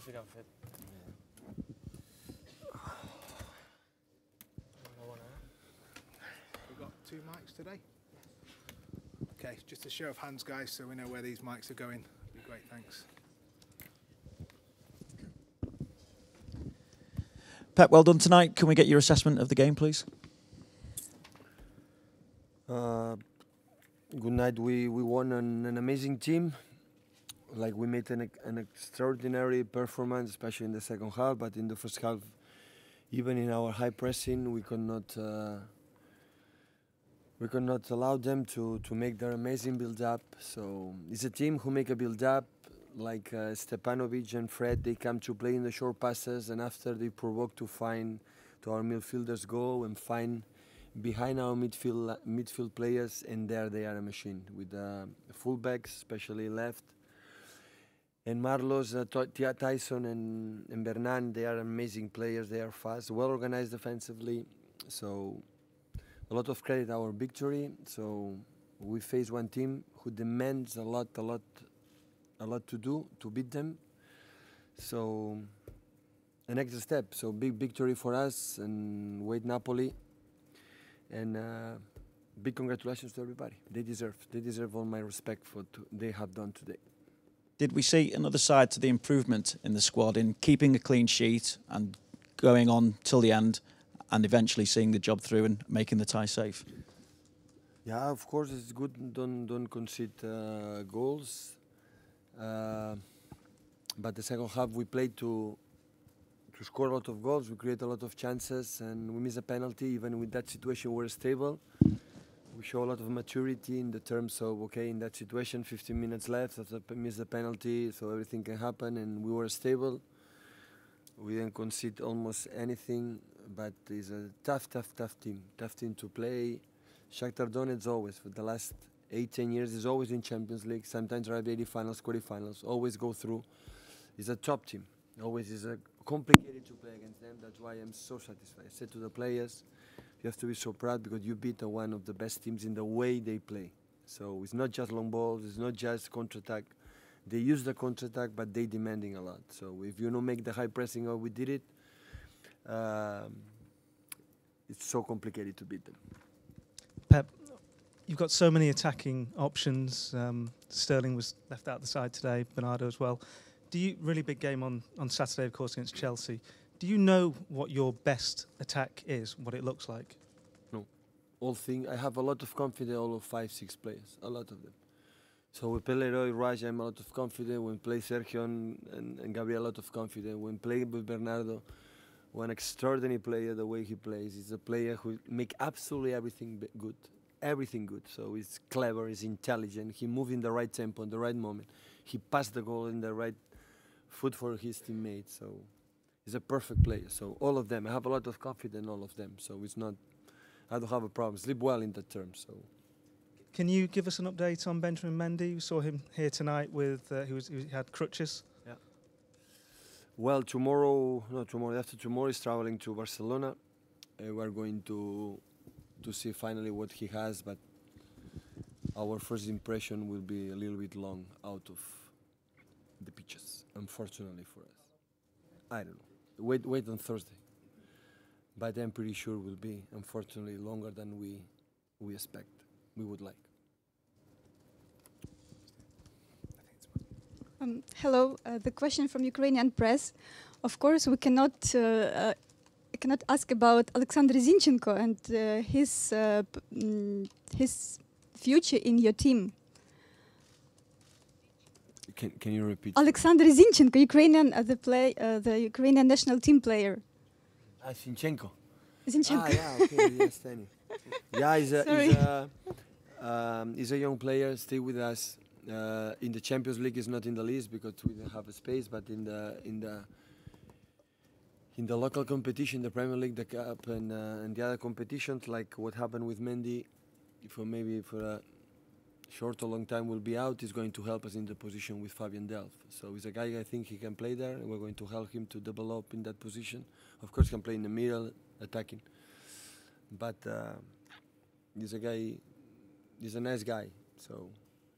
que han fet. We've got 2 mics today. Okay, just a show of hands, guys, so we know where these mics are going. That'd be great, thanks. Pep, well done tonight. Can we get your assessment of the game, please? Good night. We won an amazing team. Like, we made an extraordinary performance, especially in the second half. But in the first half, even in our high pressing, we could not allow them to make their amazing build-up. So it's a team who make a build-up, like Stepanovic and Fred. They come to play in the short passes, and after they provoke to our midfielders go and find behind our midfield players, and there they are a machine with fullbacks, especially left. And Marlos, Tyson and Bernan, they are amazing players. They are fast, well organized defensively. So a lot of credit our victory. So we face one team who demands a lot to do to beat them. So an extra step. So big victory for us, and wait Napoli. And big congratulations to everybody. They deserve all my respect for what they have done today. Did we see another side to the improvement in the squad in keeping a clean sheet and going on till the end and eventually seeing the job through and making the tie safe? Yeah, of course it's good. Don't concede goals. But the second half we played to score a lot of goals. We create a lot of chances, and we miss a penalty. Even with that situation, we're stable. We show a lot of maturity in the terms of, okay, in that situation, 15 minutes left, miss the penalty, so everything can happen, and we were stable. We didn't concede almost anything, but it's a tough team to play. Shakhtar Donetsk always, for the last 8-10 years, is always in Champions League, sometimes rugby finals, quarterfinals, always go through. It's a top team, always is a complicated to play against them. That's why I'm so satisfied. I said to the players, you have to be so proud because you beat one of the best teams in the way they play. So it's not just long balls, it's not just counter-attack. They use the counter-attack, but they demanding a lot. So if you don't make the high pressing how we did it, it's so complicated to beat them. Pep, you've got so many attacking options. Sterling was left out the side today, Bernardo as well. Really big game on Saturday, of course, against Chelsea. Do you know what your best attack is, what it looks like? No. I have a lot of confidence, all of 5-6 players, a lot of them. So with Leroy, Raj, I'm a lot of confidence. When play Sergio and Gabriel, a lot of confidence. When play with Bernardo, one extraordinary player, the way he plays. He's a player who make absolutely everything good. Everything good. So he's clever, he's intelligent, he moves in the right tempo, in the right moment. He passed the goal in the right foot for his teammates. So he's a perfect player. So all of them, I have a lot of confidence in all of them. So it's not, I don't have a problem. Sleep well in that term. So. Can you give us an update on Benjamin Mendy? We saw him here tonight with he had crutches. Yeah. Well, after tomorrow he's traveling to Barcelona. We're going to see finally what he has, but our first impression will be a little bit long out of the pitches, unfortunately for us. I don't know. Wait on Thursday. But I'm pretty sure will be, unfortunately, longer than we expect, we would like. Hello, the question from Ukrainian press. Of course, we cannot ask about Alexander Zinchenko and his future in your team. Can you repeat? Alexander Zinchenko, Ukrainian, the Ukrainian national team player. Zinchenko. Zinchenko. Yeah, okay, understand. Yeah, he's a young player, stay with us. In the Champions League, is not in the list because we don't have a space. But in the local competition, the Premier League, the Cup, and the other competitions, like what happened with Mendy, maybe for a short or long time will be out, is going to help us in the position with Fabian Delph. So he's a guy I think he can play there, and we're going to help him to develop in that position. Of course, he can play in the middle, attacking. But he's a nice guy. So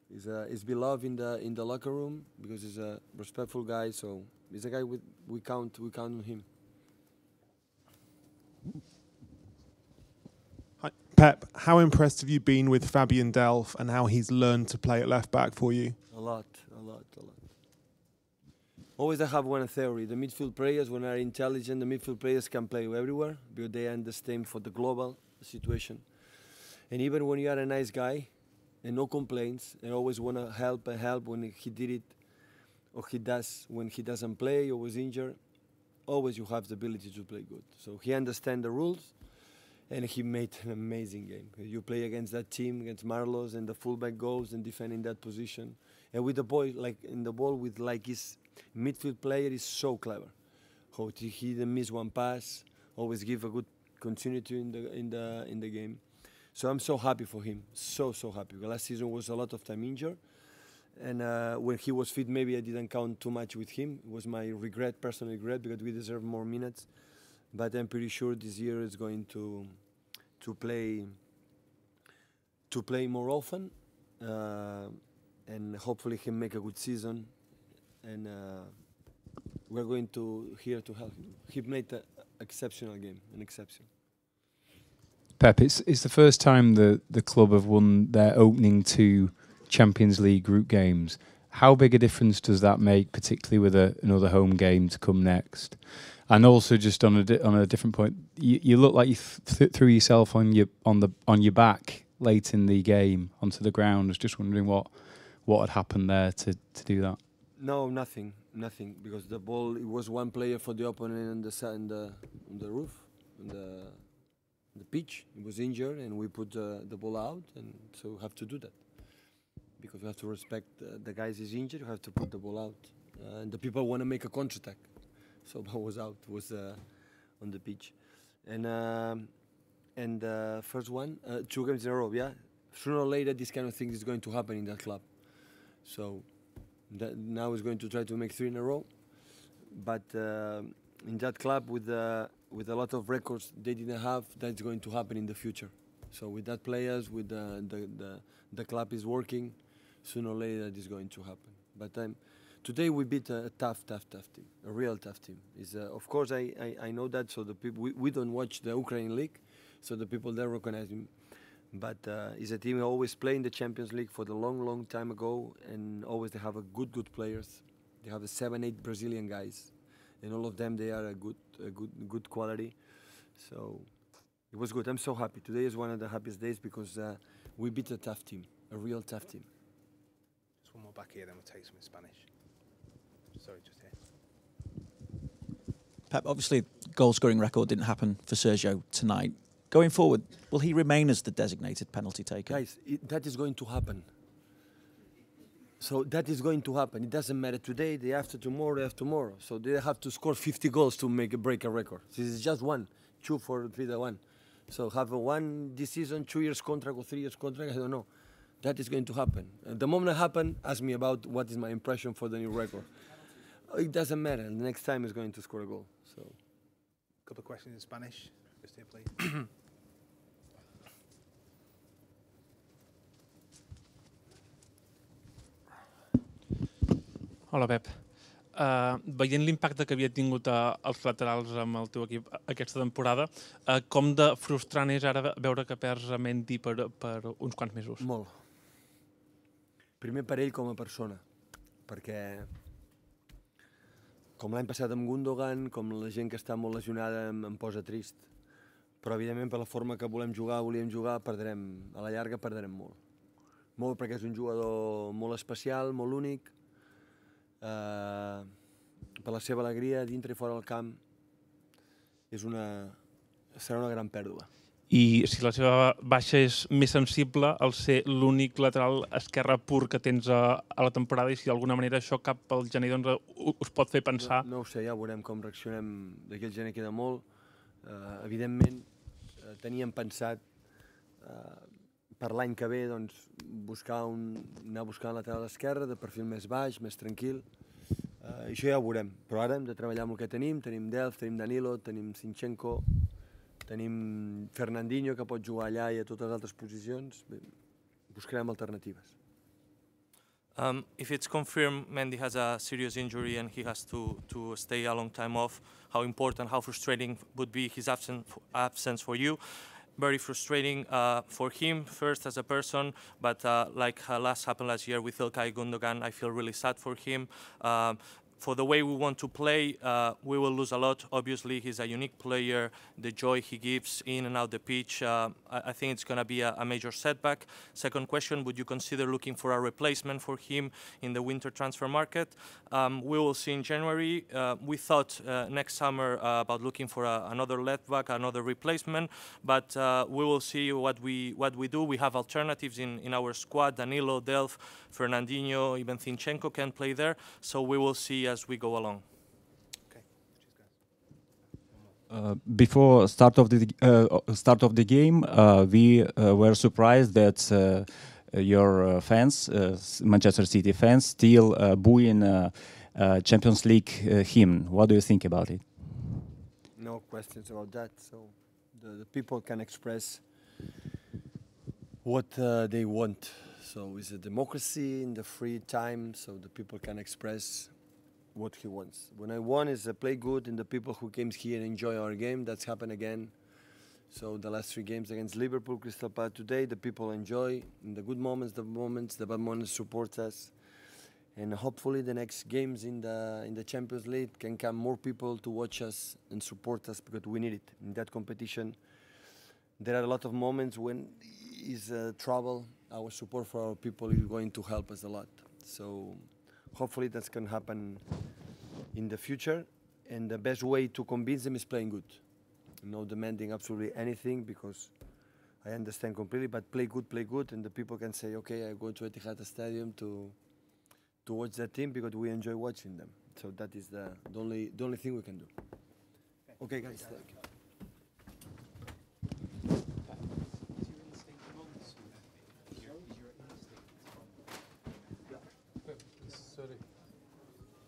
He's beloved in the locker room because he's a respectful guy. So he's a guy we count on him. Hi, Pep, how impressed have you been with Fabian Delph and how he's learned to play at left back for you? A lot. Always I have one theory. The midfield players, when they are intelligent, the midfield players can play everywhere because they understand for the global situation. And even when you are a nice guy and no complaints and always want to help when he did it or he does when he doesn't play or was injured, always you have the ability to play good. So he understands the rules and he made an amazing game. You play against that team, against Marlos, and the fullback goes and defend in that position. And with the boy, like in the ball, with like his midfield player is so clever. How he didn't miss one pass, always give a good continuity in the game. So I'm so happy for him, so happy. Last season was a lot of time injured, and when he was fit, maybe I didn't count too much with him. It was my regret, personal regret, because we deserve more minutes. But I'm pretty sure this year is going to play more often, and hopefully he make a good season. And we're going here to help him. He made an exceptional game, an exception. Pep, it's the first time the club have won their opening 2 Champions League group games. How big a difference does that make, particularly with another home game to come next? And also, just on a different point, you look like you threw yourself on your back late in the game onto the ground. I was just wondering what had happened there to do that. No, nothing, because the ball, it was one player for the opponent on the roof, on the pitch. He was injured, and we put the ball out, and so we have to do that. Because we have to respect the guys is injured, you have to put the ball out. And the people want to make a counter-attack. So ball was out, was on the pitch. And first one, 2 games in a row, yeah? Sooner or later, this kind of thing is going to happen in that club. So now he's going to try to make 3 in a row. But in that club, with a lot of records they didn't have, that's going to happen in the future. So with that players, with the club is working, sooner or later that is going to happen. But today we beat a tough team, a real tough team. Of course, I know that, so the people, we don't watch the Ukraine League, so the people there recognize him. But it's a team who always play in the Champions League for the long time ago, and always they have a good players. They have 7-8 Brazilian guys, and all of them, they are a good quality. So it was good. I'm so happy. Today is one of the happiest days because we beat a tough team, a real tough team. Just one more back here, then we'll take some in Spanish. Sorry, just here. Pep, obviously, goal scoring record didn't happen for Sergio tonight. Going forward, will he remain as the designated penalty taker? Guys, that is going to happen. So that is going to happen. It doesn't matter today, day after tomorrow. So they have to score 50 goals to break a record. This is just 1, 2 for 3 to 1. So have a 1 this season, 2 years contract or 3 years contract, I don't know. That is going to happen. The moment it happens, ask me about what is my impression for the new record. It doesn't matter. The next time is going to score a goal. So, a couple of questions in Spanish. Just here, please. Hola, Pep. Veient l'impacte que havia tingut els laterals amb el teu equip aquesta temporada, com de frustrant és ara veure que perds a Mendy per uns quants mesos? Molt. Primer per ell com a persona, perquè com l'any passat amb Gundogan, com la gent que està molt lesionada em posa trist. Però evidentment per la forma que volíem jugar, perdrem, a la llarga perdrem molt. Molt perquè és un jugador molt especial, molt únic, per la seva alegria dintre i fora del camp serà una gran pèrdua. I si la seva baixa és més sensible al ser l'únic lateral esquerre pur que tens a la temporada, i si d'alguna manera això cap al gener us pot fer pensar... No ho sé, ja veurem com reaccionem. D'aquí al gener queda molt. Evidentment, teníem pensat per l'any que ve anar a buscar un lateral esquerre de perfil més baix, més tranquil. Això ja ho veurem, però ara hem de treballar amb el que tenim. Tenim Delph, tenim Danilo, tenim Zinchenko, tenim Fernandinho, que pot jugar allà i a totes les altres posicions. Buscarem alternatives. If it's confirmed Mendy has a serious injury and he has to stay a long time off, how important, how frustrating would be his absence for you? Very frustrating for him first as a person, but like happened last year with Ilkay Gundogan, I feel really sad for him. For the way we want to play, we will lose a lot. Obviously, he's a unique player. The joy he gives in and out the pitch, I think it's going to be a major setback. Second question, would you consider looking for a replacement for him in the winter transfer market? We will see in January. We thought next summer about looking for another left back, another replacement, but we will see what we do. We have alternatives in our squad. Danilo, Delph, Fernandinho, even Zinchenko can play there. So we will see as we go along. Before start of the game, we were surprised that your fans, Manchester City fans, still booing Champions League hymn. What do you think about it? No questions about that. So the people can express what they want. So it's a democracy in the free time, so the people can express what he wants. When I want is play good, and the people who came here enjoy our game. That's happened again. So the last 3 games against Liverpool, Crystal Palace today, the people enjoy. In the good moments, the bad moments support us. And hopefully the next games in the Champions League can come more people to watch us and support us, because we need it. In that competition, there are a lot of moments when is trouble. Our support for our people is going to help us a lot. So hopefully that's going to happen in the future. And the best way to convince them is playing good. Not demanding absolutely anything, because I understand completely, but play good, and the people can say, okay, I go to Etihad Stadium to watch that team because we enjoy watching them. So that is the only thing we can do. Okay, guys.